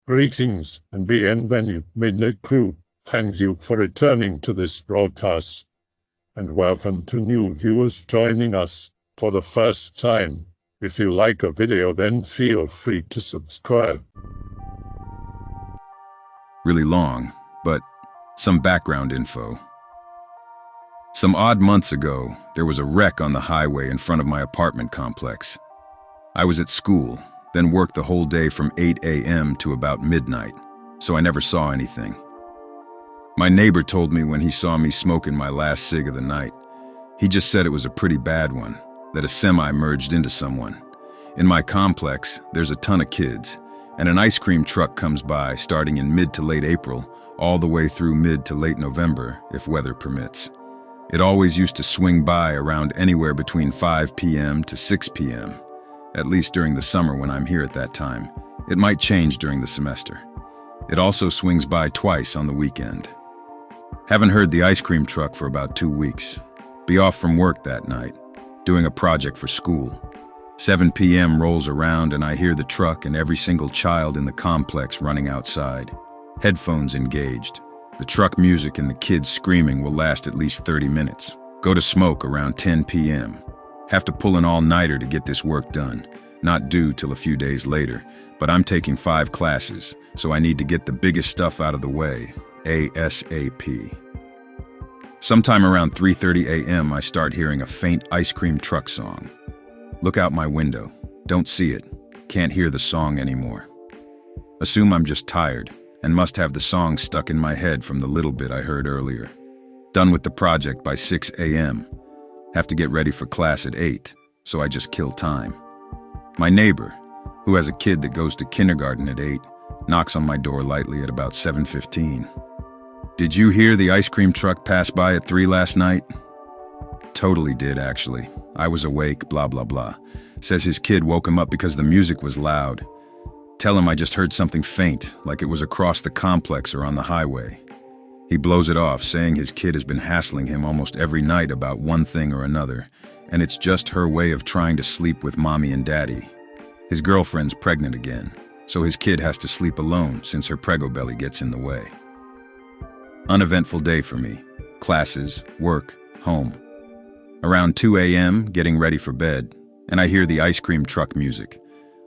Greetings and bienvenue, Midnight Crew. Thank you for returning to this broadcast, and welcome to new viewers joining us for the first time. If you like a video, then feel free to subscribe. Really long, but some background info. Some odd months ago, there was a wreck on the highway in front of my apartment complex. I was at school, then worked the whole day from 8 a.m. to about midnight, so I never saw anything. My neighbor told me when he saw me smoking my last cig of the night. He just said it was a pretty bad one, that a semi merged into someone. In my complex, there's a ton of kids, and an ice cream truck comes by starting in mid to late April, all the way through mid to late November, if weather permits. It always used to swing by around anywhere between 5 p.m. to 6 p.m., at least during the summer when I'm here at that time. It might change during the semester. It also swings by twice on the weekend. Haven't heard the ice cream truck for about 2 weeks. Be off from work that night, doing a project for school. 7 p.m. rolls around and I hear the truck and every single child in the complex running outside. Headphones engaged. The truck music and the kids screaming will last at least 30 minutes. Go to smoke around 10 p.m. Have to pull an all-nighter to get this work done. Not due till a few days later, but I'm taking 5 classes, so I need to get the biggest stuff out of the way, ASAP. Sometime around 3:30 a.m. I start hearing a faint ice cream truck song. Look out my window. Don't see it. Can't hear the song anymore. Assume I'm just tired and must have the song stuck in my head from the little bit I heard earlier. Done with the project by 6 a.m. Have to get ready for class at 8, so I just kill time. My neighbor, who has a kid that goes to kindergarten at 8, knocks on my door lightly at about 7:15. Did you hear the ice cream truck pass by at 3 last night? Totally did, actually. I was awake, blah, blah, blah. Says his kid woke him up because the music was loud. Tell him I just heard something faint, like it was across the complex or on the highway. He blows it off, saying his kid has been hassling him almost every night about one thing or another, and it's just her way of trying to sleep with mommy and daddy. His girlfriend's pregnant again, so his kid has to sleep alone since her prego belly gets in the way. Uneventful day for me. Classes, work, home. Around 2 a.m., getting ready for bed, and I hear the ice cream truck music.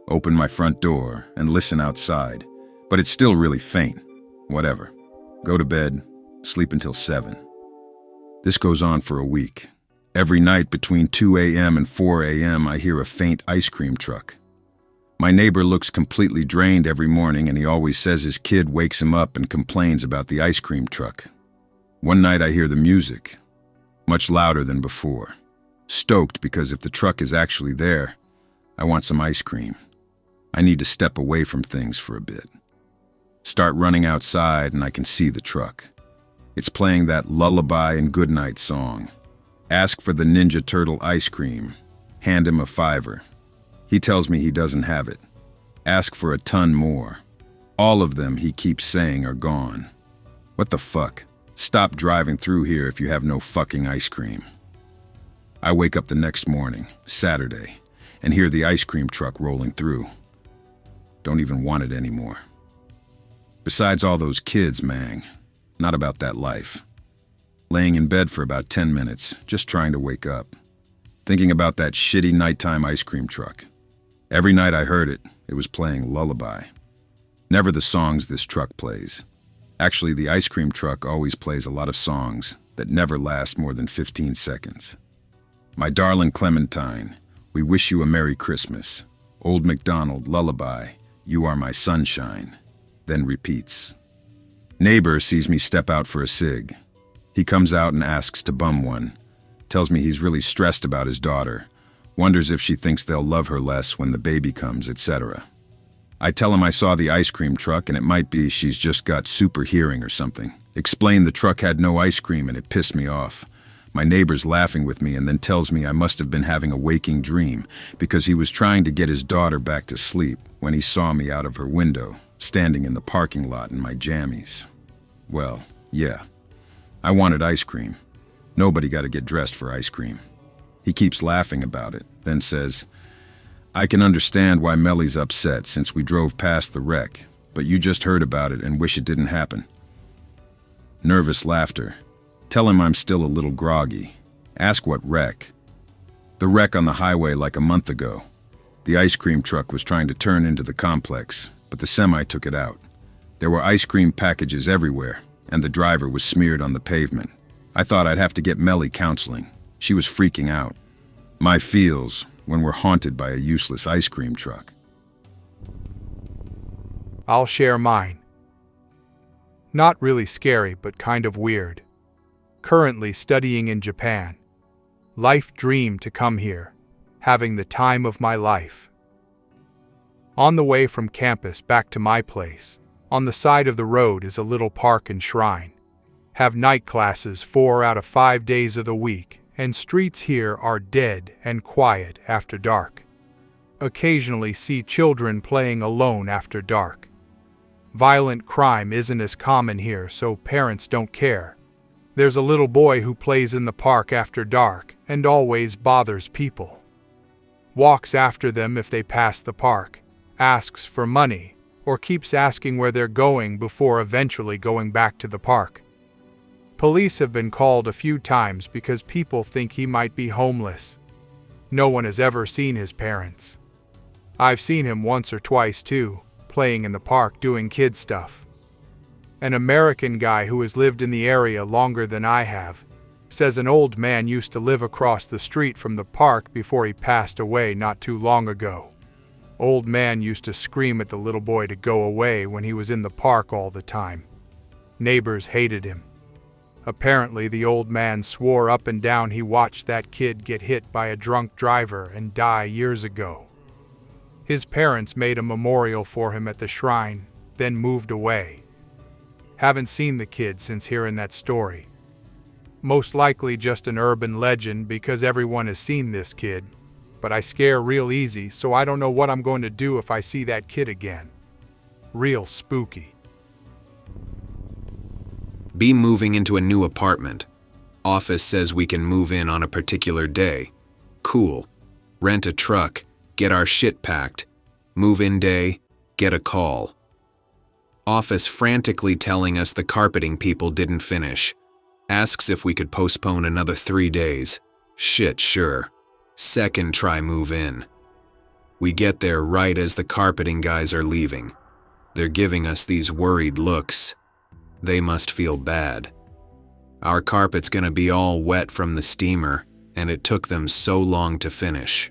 Open my front door and listen outside, but it's still really faint. Whatever. Go to bed, sleep until 7. This goes on for a week. Every night between 2 a.m. and 4 a.m. I hear a faint ice cream truck. My neighbor looks completely drained every morning and he always says his kid wakes him up and complains about the ice cream truck. One night I hear the music, much louder than before. Stoked because if the truck is actually there, I want some ice cream. I need to step away from things for a bit. Start running outside and I can see the truck. It's playing that lullaby and goodnight song. Ask for the Ninja Turtle ice cream. Hand him a $5. He tells me he doesn't have it. Ask for a ton more. All of them, he keeps saying, are gone. What the fuck? Stop driving through here if you have no fucking ice cream. I wake up the next morning, Saturday, and hear the ice cream truck rolling through. Don't even want it anymore. Besides all those kids, man, not about that life. Laying in bed for about 10 minutes, just trying to wake up. Thinking about that shitty nighttime ice cream truck. Every night I heard it, it was playing Lullaby. Never the songs this truck plays. Actually, the ice cream truck always plays a lot of songs that never last more than 15 seconds. My darling Clementine, we wish you a Merry Christmas. Old MacDonald, Lullaby, you are my sunshine. Then repeats. Neighbor sees me step out for a cig. He comes out and asks to bum one. Tells me he's really stressed about his daughter. Wonders if she thinks they'll love her less when the baby comes, etc. I tell him I saw the ice cream truck and it might be she's just got super hearing or something. Explain the truck had no ice cream and it pissed me off. My neighbor's laughing with me and then tells me I must have been having a waking dream because he was trying to get his daughter back to sleep when he saw me out of her window, standing in the parking lot in my jammies. Well, yeah. I wanted ice cream. Nobody got to get dressed for ice cream. He keeps laughing about it, then says, I can understand why Mellie's upset since we drove past the wreck. but you just heard about it and wish it didn't happen. Nervous laughter. Tell him I'm still a little groggy. Ask what wreck. The wreck on the highway like a month ago. The ice cream truck was trying to turn into the complex, but the semi took it out. There were ice cream packages everywhere, and the driver was smeared on the pavement. I thought I'd have to get Melly counseling. She was freaking out. My feels when we're haunted by a useless ice cream truck. I'll share mine. Not really scary, but kind of weird. Currently studying in Japan. Life dream to come here. Having the time of my life. On the way from campus back to my place, on the side of the road is a little park and shrine. Have night classes 4 out of 5 days of the week, and streets here are dead and quiet after dark. Occasionally see children playing alone after dark. Violent crime isn't as common here, so parents don't care. There's a little boy who plays in the park after dark and always bothers people. Walks after them if they pass the park, asks for money, or keeps asking where they're going before eventually going back to the park. Police have been called a few times because people think he might be homeless. No one has ever seen his parents. I've seen him once or twice too, playing in the park doing kid stuff. An American guy who has lived in the area longer than I have says an old man used to live across the street from the park before he passed away not too long ago. Old man used to scream at the little boy to go away when he was in the park all the time. Neighbors hated him. Apparently the old man swore up and down he watched that kid get hit by a drunk driver and die years ago. His parents made a memorial for him at the shrine, then moved away. Haven't seen the kid since hearing that story. Most likely just an urban legend because everyone has seen this kid, but I scare real easy, so I don't know what I'm going to do if I see that kid again. Real spooky. Be moving into a new apartment. Office says we can move in on a particular day. Cool. Rent a truck. Get our shit packed. Move-in day, get a call. Office frantically telling us the carpeting people didn't finish. Asks if we could postpone another 3 days. Shit, sure. Second try move in. We get there right as the carpeting guys are leaving. They're giving us these worried looks. They must feel bad. Our carpet's gonna be all wet from the steamer, and it took them so long to finish.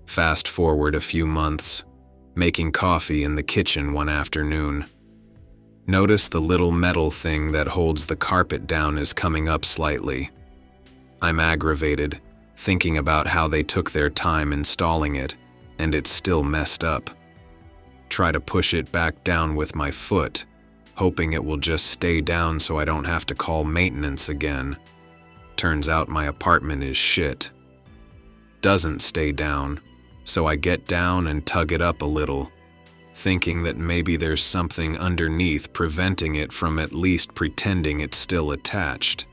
Fast forward a few months, making coffee in the kitchen one afternoon. Notice the little metal thing that holds the carpet down is coming up slightly. I'm aggravated, thinking about how they took their time installing it, and it's still messed up. Try to push it back down with my foot, hoping it will just stay down so I don't have to call maintenance again. Turns out my apartment is shit. Doesn't stay down. So I get down and tug it up a little, thinking that maybe there's something underneath preventing it from at least pretending it's still attached.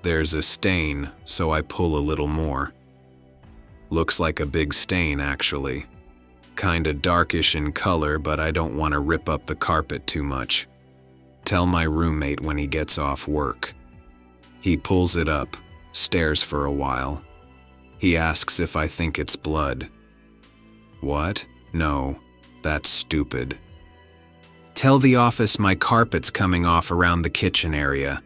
There's a stain, so I pull a little more. Looks like a big stain, actually. Kinda darkish in color, but I don't want to rip up the carpet too much. Tell my roommate when he gets off work. He pulls it up, stares for a while. He asks if I think it's blood. What? No, that's stupid. Tell the office my carpet's coming off around the kitchen area.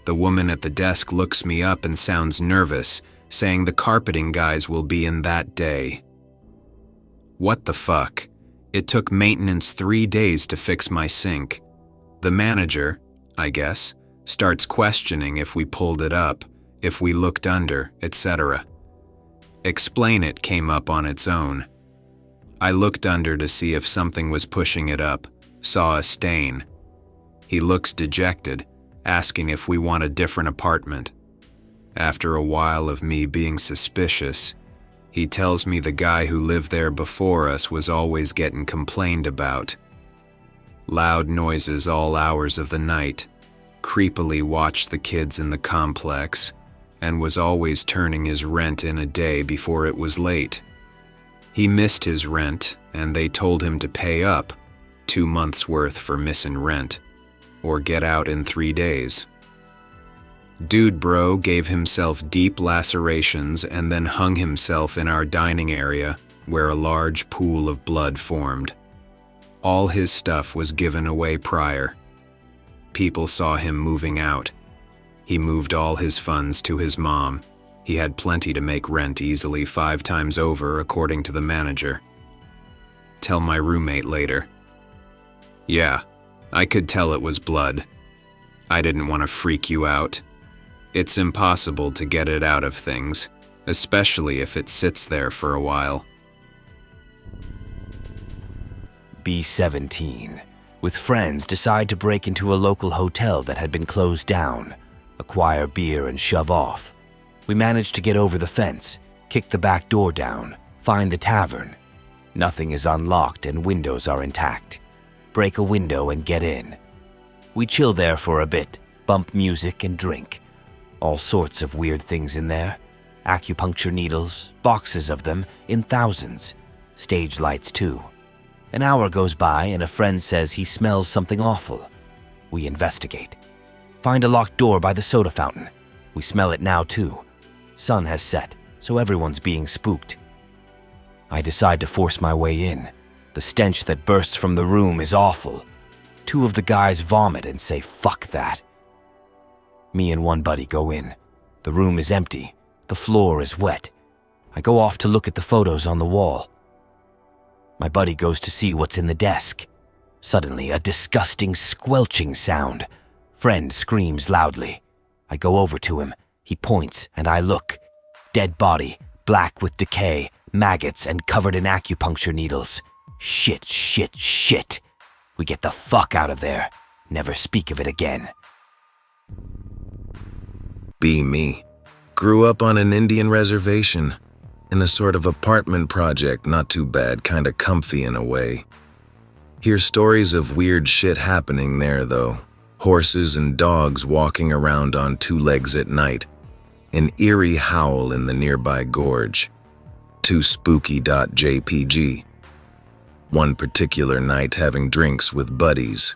The woman at the desk looks me up and sounds nervous, saying the carpeting guys will be in that day. What the fuck? It took maintenance 3 days to fix my sink. The manager, I guess, starts questioning if we pulled it up, if we looked under, etc. Explain it came up on its own. I looked under to see if something was pushing it up, saw a stain. He looks dejected, asking if we want a different apartment. After a while of me being suspicious, he tells me the guy who lived there before us was always getting complained about. Loud noises all hours of the night, creepily watched the kids in the complex, and was always turning his rent in a day before it was late. He missed his rent, and they told him to pay up, 2 months' worth for missing rent, or get out in 3 days. Dude bro gave himself deep lacerations and then hung himself in our dining area where a large pool of blood formed. All his stuff was given away prior. People saw him moving out. He moved all his funds to his mom. He had plenty to make rent easily 5 times over, according to the manager. Tell my roommate later. Yeah, I could tell it was blood. I didn't want to freak you out. It's impossible to get it out of things, especially if it sits there for a while. B-17. With friends, decide to break into a local hotel that had been closed down, acquire beer and shove off. We manage to get over the fence, kick the back door down, find the tavern. Nothing is unlocked and windows are intact. Break a window and get in. We chill there for a bit, bump music and drink. All sorts of weird things in there. Acupuncture needles, boxes of them, in thousands. Stage lights too. An hour goes by and a friend says he smells something awful. We investigate. Find a locked door by the soda fountain. We smell it now too. Sun has set, so everyone's being spooked. I decide to force my way in. The stench that bursts from the room is awful. 2 of the guys vomit and say, "Fuck that." Me and one buddy go in. The room is empty. The floor is wet. I go off to look at the photos on the wall. My buddy goes to see what's in the desk. Suddenly, a disgusting squelching sound. Friend screams loudly. I go over to him. He points, and I look. Dead body, black with decay, maggots, and covered in acupuncture needles. Shit, shit, shit. We get the fuck out of there. Never speak of it again. Be me. Grew up on an Indian reservation, in a sort of apartment project, not too bad, kinda comfy in a way. Hear stories of weird shit happening there though. Horses and dogs walking around on 2 legs at night. An eerie howl in the nearby gorge. Too spooky.jpg. One particular night having drinks with buddies.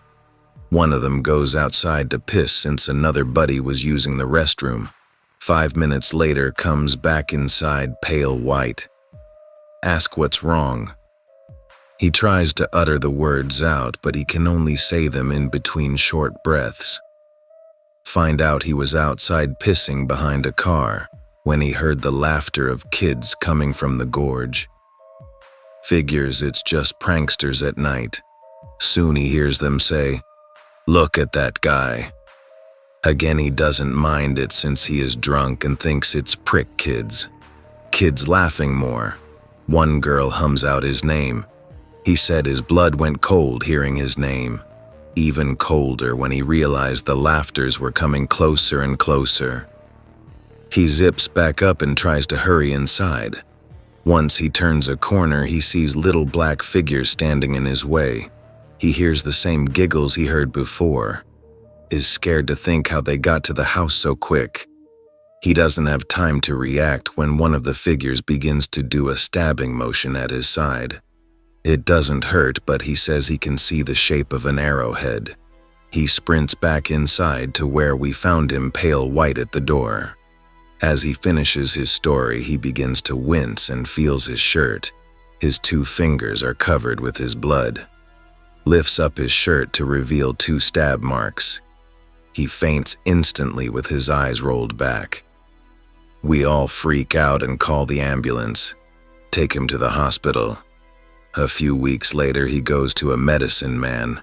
One of them goes outside to piss since another buddy was using the restroom. 5 minutes later comes back inside pale white. Ask what's wrong. He tries to utter the words out, but he can only say them in between short breaths. Find out he was outside pissing behind a car when he heard the laughter of kids coming from the gorge. Figures it's just pranksters at night. Soon he hears them say, "Look at that guy." Again, he doesn't mind it since he is drunk and thinks it's prick kids. Kids laughing more. One girl hums out his name. He said his blood went cold hearing his name. Even colder when he realized the laughters were coming closer and closer. He zips back up and tries to hurry inside. Once he turns a corner, he sees little black figures standing in his way. He hears the same giggles he heard before. Is scared to think how they got to the house so quick. He doesn't have time to react when one of the figures begins to do a stabbing motion at his side. It doesn't hurt, but he says he can see the shape of an arrowhead. He sprints back inside to where we found him pale white at the door. As he finishes his story, he begins to wince and feels his shirt. His 2 fingers are covered with his blood. Lifts up his shirt to reveal 2 stab marks. He faints instantly with his eyes rolled back. We all freak out and call the ambulance. Take him to the hospital. A few weeks later, he goes to a medicine man.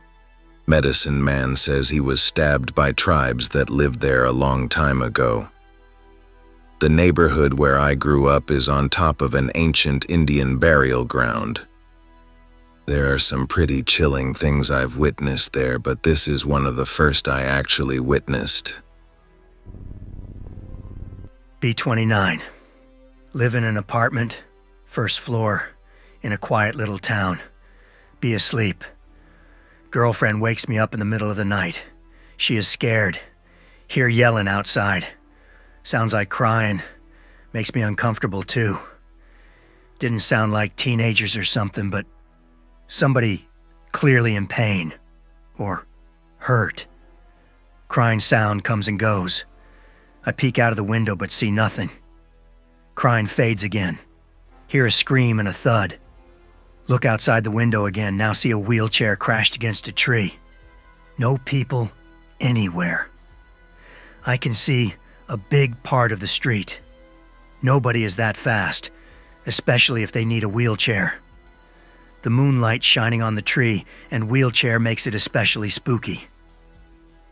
Medicine man says he was stabbed by tribes that lived there a long time ago. The neighborhood where I grew up is on top of an ancient Indian burial ground. There are some pretty chilling things I've witnessed there, but this is one of the first I actually witnessed. B-29. Live in an apartment, 1st floor, in a quiet little town. Be asleep. Girlfriend wakes me up in the middle of the night. She is scared. Hear yelling outside. Sounds like crying. Makes me uncomfortable too. Didn't sound like teenagers or something, but somebody clearly in pain. Or hurt. Crying sound comes and goes. I peek out of the window but see nothing. Crying fades again. Hear a scream and a thud. Look outside the window again, now see a wheelchair crashed against a tree. No people anywhere. I can see a big part of the street. Nobody is that fast, especially if they need a wheelchair. The moonlight shining on the tree and wheelchair makes it especially spooky.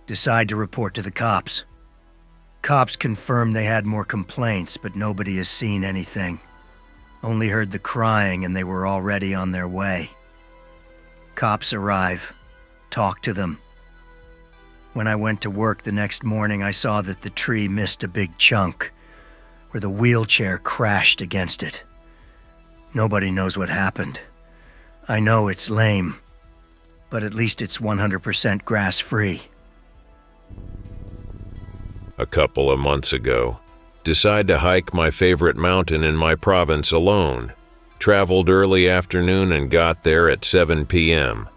Decide to report to the cops. Cops confirm they had more complaints, but nobody has seen anything. Only heard the crying and they were already on their way. Cops arrive. Talk to them. When I went to work the next morning, I saw that the tree missed a big chunk, where the wheelchair crashed against it. Nobody knows what happened. I know it's lame, but at least it's 100% grass-free. A couple of months ago, decide to hike my favorite mountain in my province alone. Traveled early afternoon and got there at 7 p.m.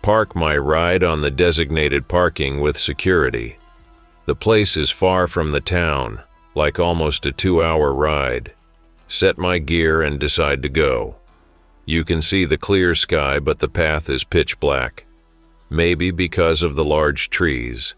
Park my ride on the designated parking with security. The place is far from the town, like almost a 2-hour ride. Set my gear and decide to go. You can see the clear sky, but the path is pitch black. Maybe because of the large trees.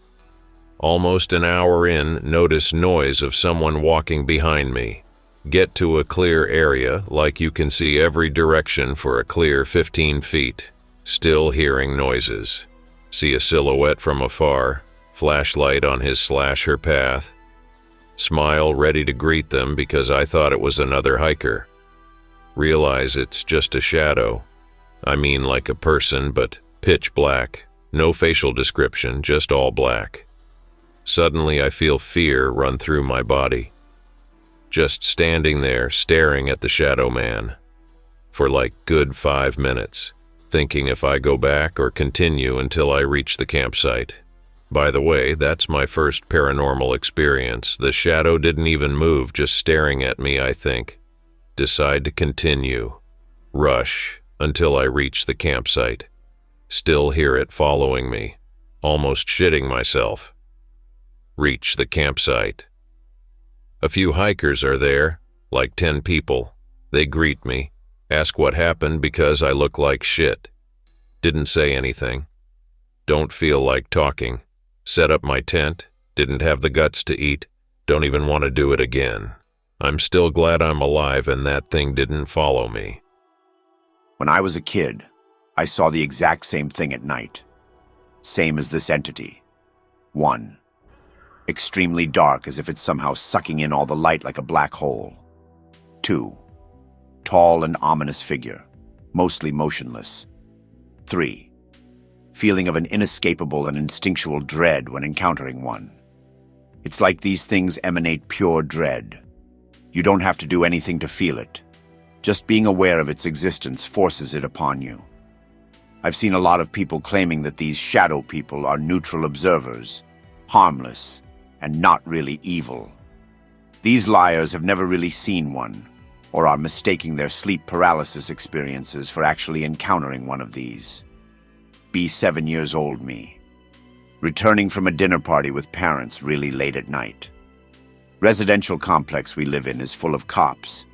Almost an hour in, notice noise of someone walking behind me. Get to a clear area, like you can see every direction for a clear 15 feet. Still hearing noises. See a silhouette from afar, flashlight on his/her path. Smile ready to greet them because I thought it was another hiker. Realize it's just a shadow. I mean like a person, but pitch black. No facial description, just all black. Suddenly I feel fear run through my body. Just standing there staring at the shadow man. For like good 5 minutes, thinking if I go back or continue until I reach the campsite. By the way, that's my first paranormal experience. The shadow didn't even move, just staring at me, I think. Decide to continue. Rush until I reach the campsite. Still hear it following me. Almost shitting myself. Reach the campsite. A few hikers are there, like 10 people. They greet me, ask what happened because I look like shit. Didn't say anything. Don't feel like talking. Set up my tent, didn't have the guts to eat, don't even want to do it again. I'm still glad I'm alive and that thing didn't follow me. When I was a kid, I saw the exact same thing at night. Same as this entity. 1. Extremely dark, as if it's somehow sucking in all the light like a black hole. 2. Tall and ominous figure, mostly motionless. 3. Feeling of an inescapable and instinctual dread when encountering one. It's like these things emanate pure dread. You don't have to do anything to feel it. Just being aware of its existence forces it upon you. I've seen a lot of people claiming that these shadow people are neutral observers, harmless, and not really evil. These liars have never really seen one, or are mistaking their sleep paralysis experiences for actually encountering one of these. Be 7 years old me. Returning from a dinner party with parents really late at night. Residential complex we live in is full of cops.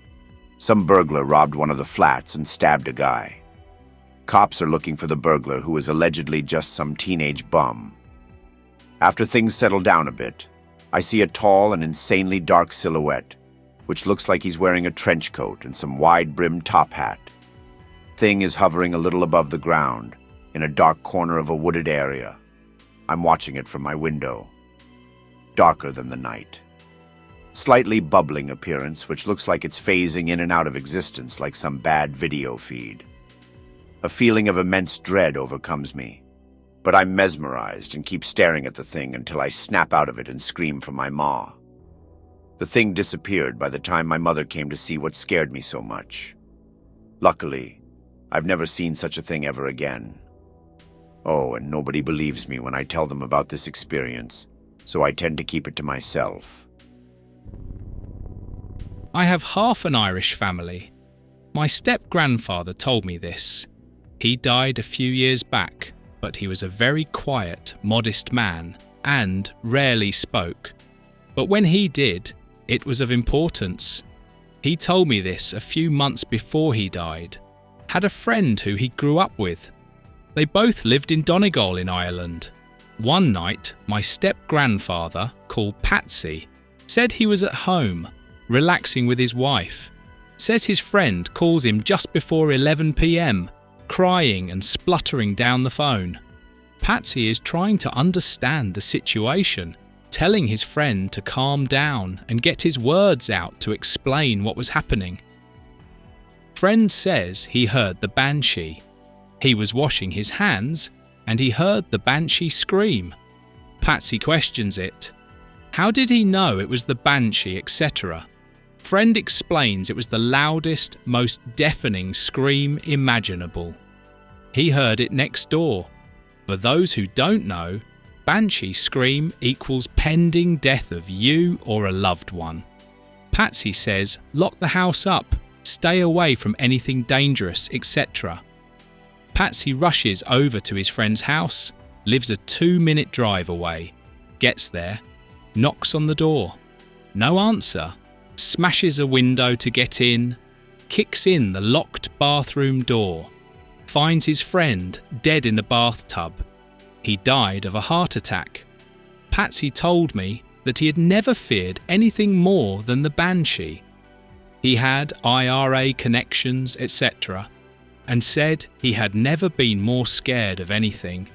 Some burglar robbed one of the flats and stabbed a guy. Cops are looking for the burglar, who is allegedly just some teenage bum. After things settle down a bit, I see a tall and insanely dark silhouette, which looks like he's wearing a trench coat and some wide-brimmed top hat. Thing is hovering a little above the ground, in a dark corner of a wooded area. I'm watching it from my window. Darker than the night. Slightly bubbling appearance, which looks like it's phasing in and out of existence like some bad video feed. A feeling of immense dread overcomes me. But I'm mesmerized and keep staring at the thing until I snap out of it and scream for my ma. The thing disappeared by the time my mother came to see what scared me so much. Luckily, I've never seen such a thing ever again. Oh, and nobody believes me when I tell them about this experience, so I tend to keep it to myself. I have half an Irish family. My step-grandfather told me this. He died a few years back, but he was a very quiet, modest man and rarely spoke. But when he did, it was of importance. He told me this a few months before he died. Had a friend who he grew up with. They both lived in Donegal in Ireland. One night, my step-grandfather, called Patsy, said he was at home, relaxing with his wife. Says his friend calls him just before 11 p.m, crying and spluttering down the phone. Patsy is trying to understand the situation, telling his friend to calm down and get his words out to explain what was happening. Friend says he heard the banshee. He was washing his hands and he heard the banshee scream. Patsy questions it. How did he know it was the banshee, etc.? Friend explains it was the loudest, most deafening scream imaginable. He heard it next door. For those who don't know, banshee scream equals pending death of you or a loved one. Patsy says, lock the house up, stay away from anything dangerous, etc. Patsy rushes over to his friend's house, lives a 2-minute drive away, gets there, knocks on the door. No answer. Smashes a window to get in, kicks in the locked bathroom door, finds his friend dead in the bathtub. He died of a heart attack. Patsy told me that he had never feared anything more than the banshee. He had IRA connections, etc., and said he had never been more scared of anything.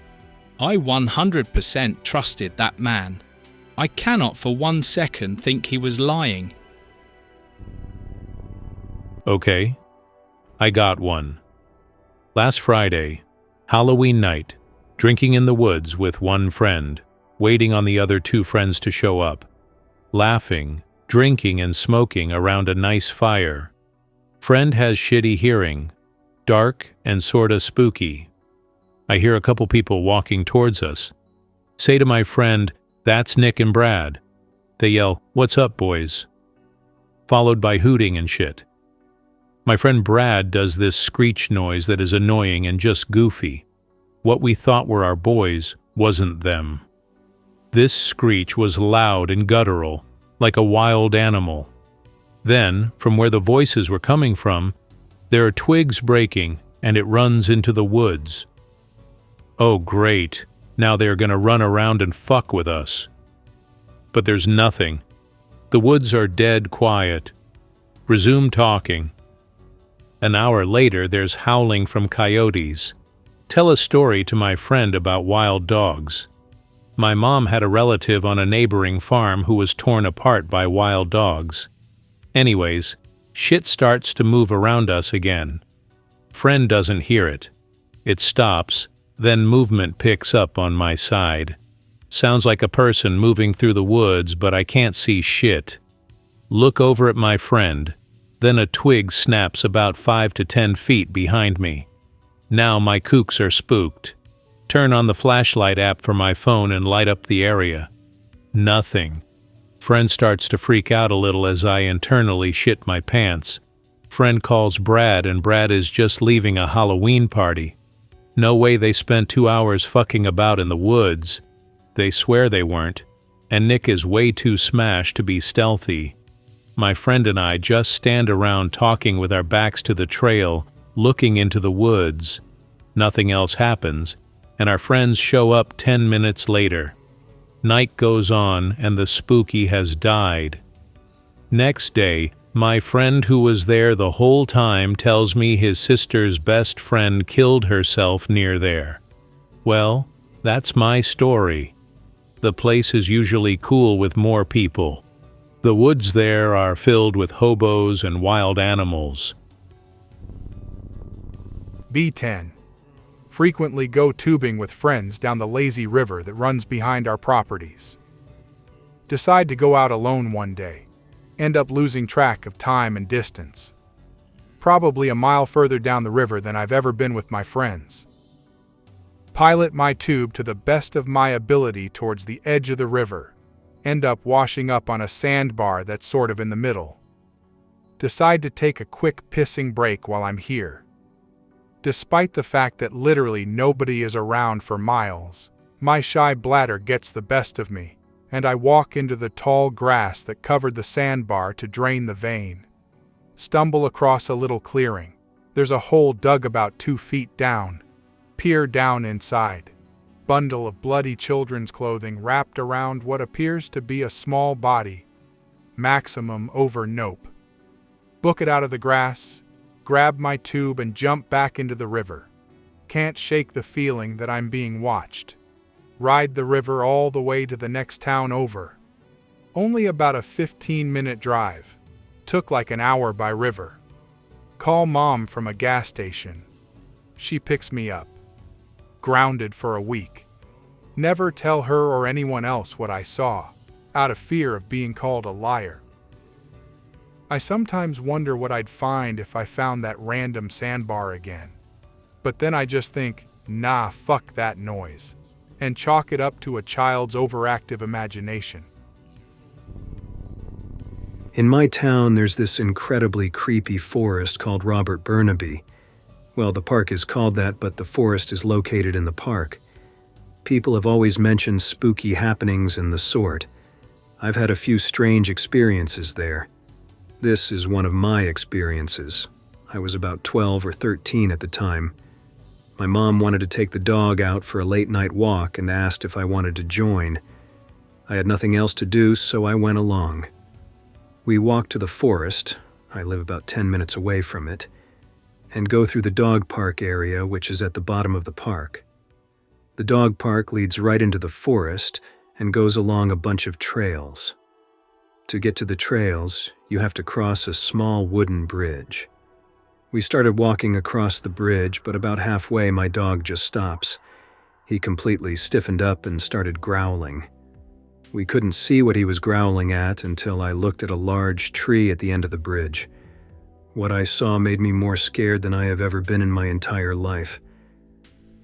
I 100% trusted that man. I cannot for 1 second think he was lying. Okay, I got one. Last Friday, Halloween night, drinking in the woods with one friend, waiting on the other 2 friends to show up, laughing, drinking and smoking around a nice fire. Friend has shitty hearing, dark and sorta spooky. I hear a couple people walking towards us. Say to my friend, "That's Nic and Brad." They yell, "What's up, boys?" Followed by hooting and shit. My friend Brad does this screech noise that is annoying and just goofy. What we thought were our boys wasn't them. This screech was loud and guttural, like a wild animal. Then, from where the voices were coming from, there are twigs breaking and it runs into the woods. Oh great, now they're gonna run around and fuck with us. But there's nothing. The woods are dead quiet. Resume talking. An hour later, there's howling from coyotes. Tell a story to my friend about wild dogs. My mom had a relative on a neighboring farm who was torn apart by wild dogs. Anyways, shit starts to move around us again. Friend doesn't hear it. It stops, then movement picks up on my side. Sounds like a person moving through the woods, but I can't see shit. Look over at my friend. Then a twig snaps about 5 to 10 feet behind me. Now my kooks are spooked. Turn on the flashlight app for my phone and light up the area. Nothing. Friend starts to freak out a little as I internally shit my pants. Friend calls Brad and Brad is just leaving a Halloween party. No way they spent 2 hours fucking about in the woods. They swear they weren't. And Nic is way too smashed to be stealthy. My friend and I just stand around talking with our backs to the trail, looking into the woods. Nothing else happens, and our friends show up 10 minutes later. Night goes on, and the spooky has died. Next day, my friend who was there the whole time tells me his sister's best friend killed herself near there. Well, that's my story. The place is usually cool with more people. The woods there are filled with hobos and wild animals. B10. Frequently go tubing with friends down the lazy river that runs behind our properties. Decide to go out alone one day. End up losing track of time and distance. Probably a mile further down the river than I've ever been with my friends. Pilot my tube to the best of my ability towards the edge of the river. End up washing up on a sandbar that's sort of in the middle. Decide to take a quick pissing break while I'm here. Despite the fact that literally nobody is around for miles, my shy bladder gets the best of me, and I walk into the tall grass that covered the sandbar to drain the vein. Stumble across a little clearing. There's a hole dug about 2 feet down. Peer down inside. Bundle of bloody children's clothing wrapped around what appears to be a small body. Maximum over nope. Book it out of the grass, grab my tube and jump back into the river. Can't shake the feeling that I'm being watched. Ride the river all the way to the next town over. Only about a 15-minute drive. Took like an hour by river. Call Mom from a gas station. She picks me up. Grounded for a week. Never tell her or anyone else what I saw, out of fear of being called a liar. I sometimes wonder what I'd find if I found that random sandbar again. But then I just think, nah, fuck that noise, and chalk it up to a child's overactive imagination. In my town, there's this incredibly creepy forest called Robert Burnaby. Well, the park is called that, but the forest is located in the park. People have always mentioned spooky happenings and the sort. I've had a few strange experiences there. This is one of my experiences. I was about 12 or 13 at the time. My mom wanted to take the dog out for a late-night walk and asked if I wanted to join. I had nothing else to do, so I went along. We walked to the forest, I live about 10 minutes away from it, and go through the dog park area, which is at the bottom of the park. The dog park leads right into the forest and goes along a bunch of trails. To get to the trails, you have to cross a small wooden bridge. We started walking across the bridge, but about halfway my dog just stops. He completely stiffened up and started growling. We couldn't see what he was growling at until I looked at a large tree at the end of the bridge. What I saw made me more scared than I have ever been in my entire life.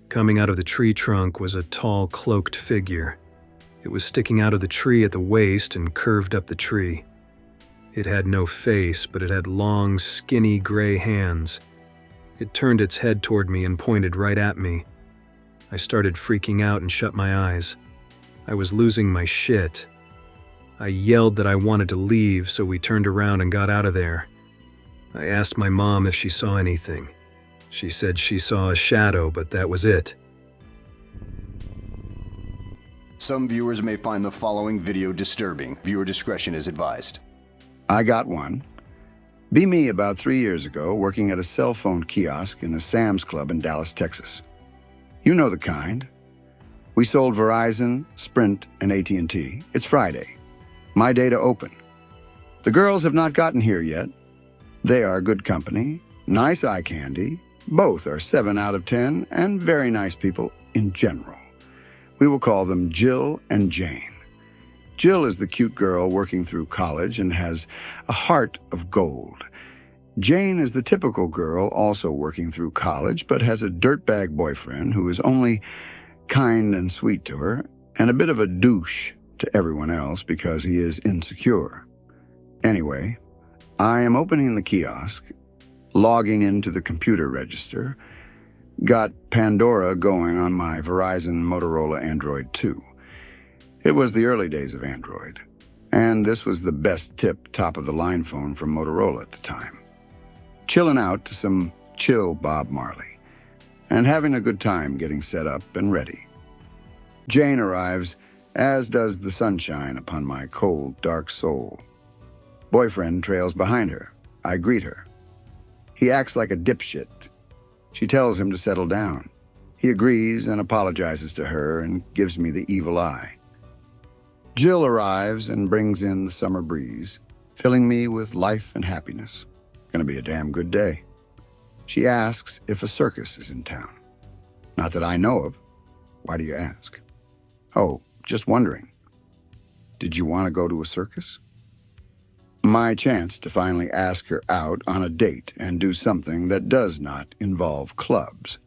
Coming out of the tree trunk was a tall, cloaked figure. It was sticking out of the tree at the waist and curved up the tree. It had no face, but it had long, skinny gray hands. It turned its head toward me and pointed right at me. I started freaking out and shut my eyes. I was losing my shit. I yelled that I wanted to leave, so we turned around and got out of there. I asked my mom if she saw anything. She said she saw a shadow, but that was it. Some viewers may find the following video disturbing. Viewer discretion is advised. I got one. Be me about 3 years ago, working at a cell phone kiosk in a Sam's Club in Dallas, Texas. You know the kind. We sold Verizon, Sprint, and AT&T. It's Friday. My day to open. The girls have not gotten here yet. They are good company, nice eye candy. Both are 7 out of 10 and very nice people in general. We will call them Jill and Jane. Jill is the cute girl working through college and has a heart of gold. Jane is the typical girl also working through college but has a dirtbag boyfriend who is only kind and sweet to her and a bit of a douche to everyone else because he is insecure. Anyway, I am opening the kiosk, logging into the computer register, got Pandora going on my Verizon Motorola Android 2. It was the early days of Android, and this was the best tip top-of-the-line phone from Motorola at the time. Chilling out to some chill Bob Marley, and having a good time getting set up and ready. Jane arrives, as does the sunshine upon my cold, dark soul. Boyfriend trails behind her. I greet her. He acts like a dipshit. She tells him to settle down. He agrees and apologizes to her and gives me the evil eye. Jill arrives and brings in the summer breeze, filling me with life and happiness. Gonna be a damn good day. She asks if a circus is in town. Not that I know of. Why do you ask? Oh, just wondering. Did you want to go to a circus? My chance to finally ask her out on a date and do something that does not involve clubs.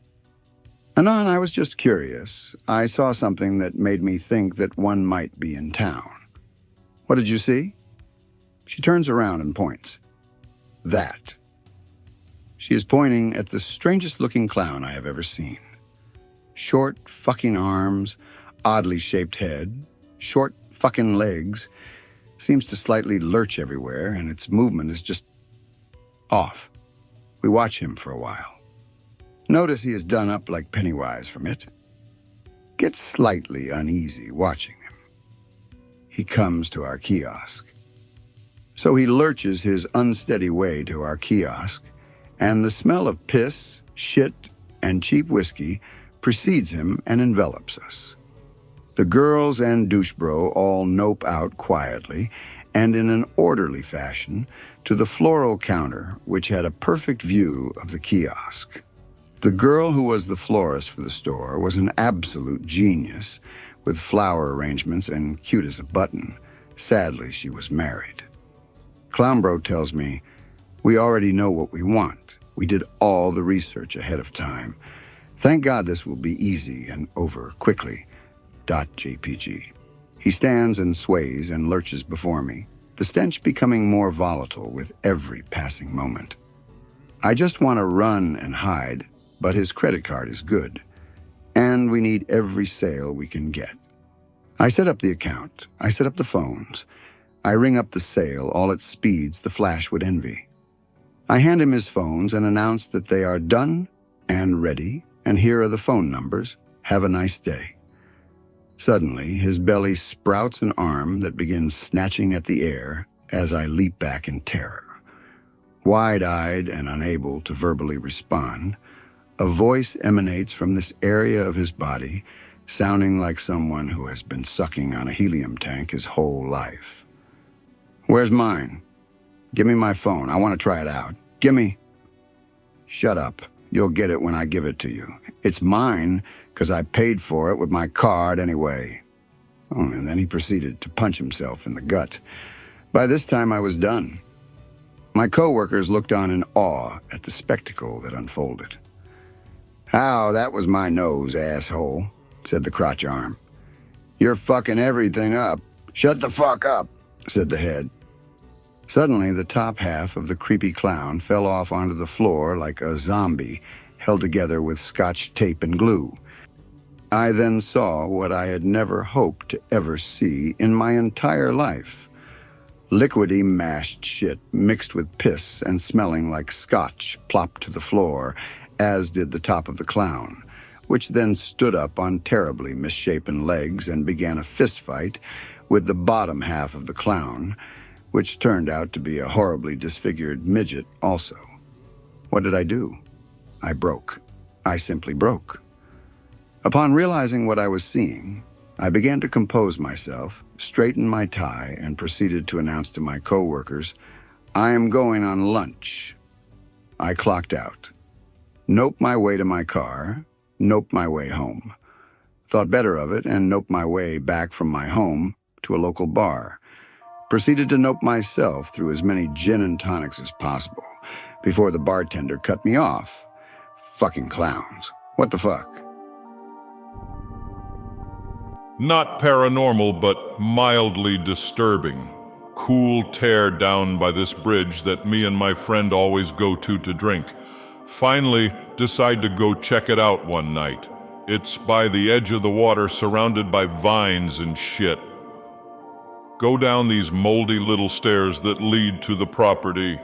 Anon, I was just curious. I saw something that made me think that one might be in town. What did you see? She turns around and points. That. She is pointing at the strangest-looking clown I have ever seen. Short fucking arms, oddly shaped head, short fucking legs, seems to slightly lurch everywhere, and its movement is just off. We watch him for a while. Notice he is done up like Pennywise from It. Get slightly uneasy watching him. He comes to our kiosk. So he lurches his unsteady way to our kiosk, and the smell of piss, shit, and cheap whiskey precedes him and envelops us. The girls and douchebro all nope out quietly and in an orderly fashion to the floral counter, which had a perfect view of the kiosk. The girl who was the florist for the store was an absolute genius, with flower arrangements and cute as a button. Sadly, she was married. Clownbro tells me, "We already know what we want. We did all the research ahead of time. Thank God this will be easy and over quickly. .jpg." He stands and sways and lurches before me, the stench becoming more volatile with every passing moment. I just want to run and hide, but his credit card is good, and we need every sale we can get. I set up the account. I set up the phones. I ring up the sale all at speeds the Flash would envy. I hand him his phones and announce that they are done and ready, and here are the phone numbers. Have a nice day. Suddenly, his belly sprouts an arm that begins snatching at the air as I leap back in terror. Wide-eyed and unable to verbally respond, a voice emanates from this area of his body, sounding like someone who has been sucking on a helium tank his whole life. "Where's mine? Give me my phone. I want to try it out. Gimme." "Shut up. You'll get it when I give it to you. It's mine because I paid for it with my card anyway." And then he proceeded to punch himself in the gut. By this time, I was done. My coworkers looked on in awe at the spectacle that unfolded. "How, that was my nose, asshole," said the crotch arm. "You're fucking everything up. Shut the fuck up," said the head. Suddenly, the top half of the creepy clown fell off onto the floor like a zombie held together with scotch tape and glue. I then saw what I had never hoped to ever see in my entire life. Liquidy mashed shit mixed with piss and smelling like scotch plopped to the floor, as did the top of the clown, which then stood up on terribly misshapen legs and began a fistfight with the bottom half of the clown, which turned out to be a horribly disfigured midget also. What did I do? I broke. I simply broke. Upon realizing what I was seeing, I began to compose myself, straightened my tie, and proceeded to announce to my coworkers, "I am going on lunch." I clocked out. Noped my way to my car, noped my way home. Thought better of it and noped my way back from my home to a local bar. Proceeded to nope myself through as many gin and tonics as possible before the bartender cut me off. Fucking clowns. What the fuck? Not paranormal, but mildly disturbing. Cool tear down by this bridge that me and my friend always go to drink. Finally, decide to go check it out one night. It's by the edge of the water, surrounded by vines and shit. Go down these moldy little stairs that lead to the property.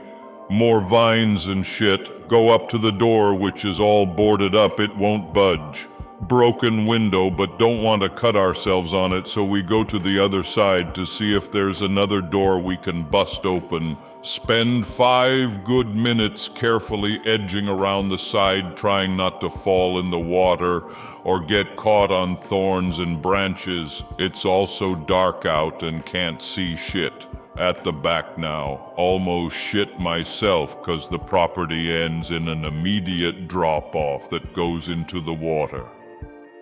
More vines and shit. Go up to the door, which is all boarded up. It won't budge. Broken window, but don't want to cut ourselves on it, so we go to the other side to see if there's another door we can bust open. Spend 5 good minutes carefully edging around the side, trying not to fall in the water or get caught on thorns and branches. It's also dark out and can't see shit. At the back now, almost shit myself 'cause the property ends in an immediate drop-off that goes into the water.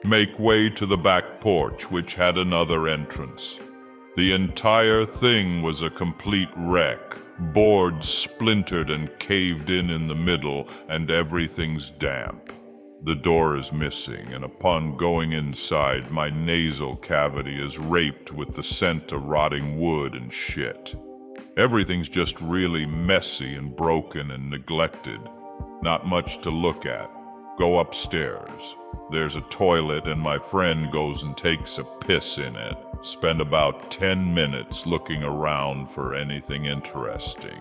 Make way to the back porch, which had another entrance. The entire thing was a complete wreck. Boards splintered and caved in the middle, and everything's damp. The door is missing, and upon going inside, my nasal cavity is raped with the scent of rotting wood and shit. Everything's just really messy and broken and neglected. Not much to look at. Go upstairs. There's a toilet and my friend goes and takes a piss in it. Spend about 10 minutes looking around for anything interesting.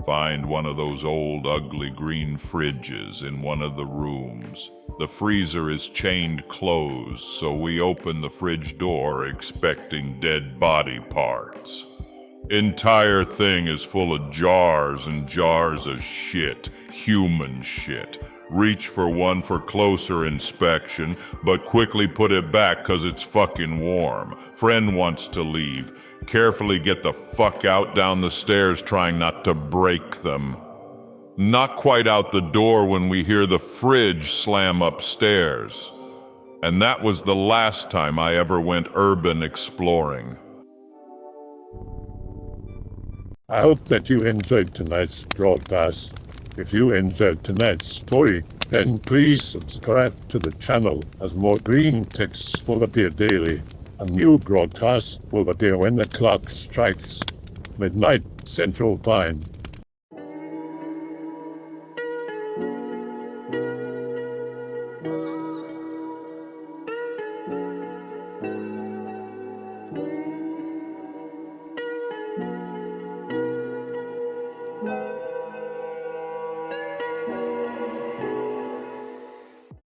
Find one of those old ugly green fridges in one of the rooms. The freezer is chained closed, so we open the fridge door expecting dead body parts. Entire thing is full of jars and jars of shit, human shit. Reach for one for closer inspection, but quickly put it back 'cause it's fucking warm. Friend wants to leave. Carefully get the fuck out down the stairs, trying not to break them. Not quite out the door when we hear the fridge slam upstairs. And that was the last time I ever went urban exploring. I hope that you enjoyed tonight's broadcast. If you enjoyed tonight's story, then please subscribe to the channel, as more Greentext will appear daily. A new broadcast will appear when the clock strikes midnight Central Time.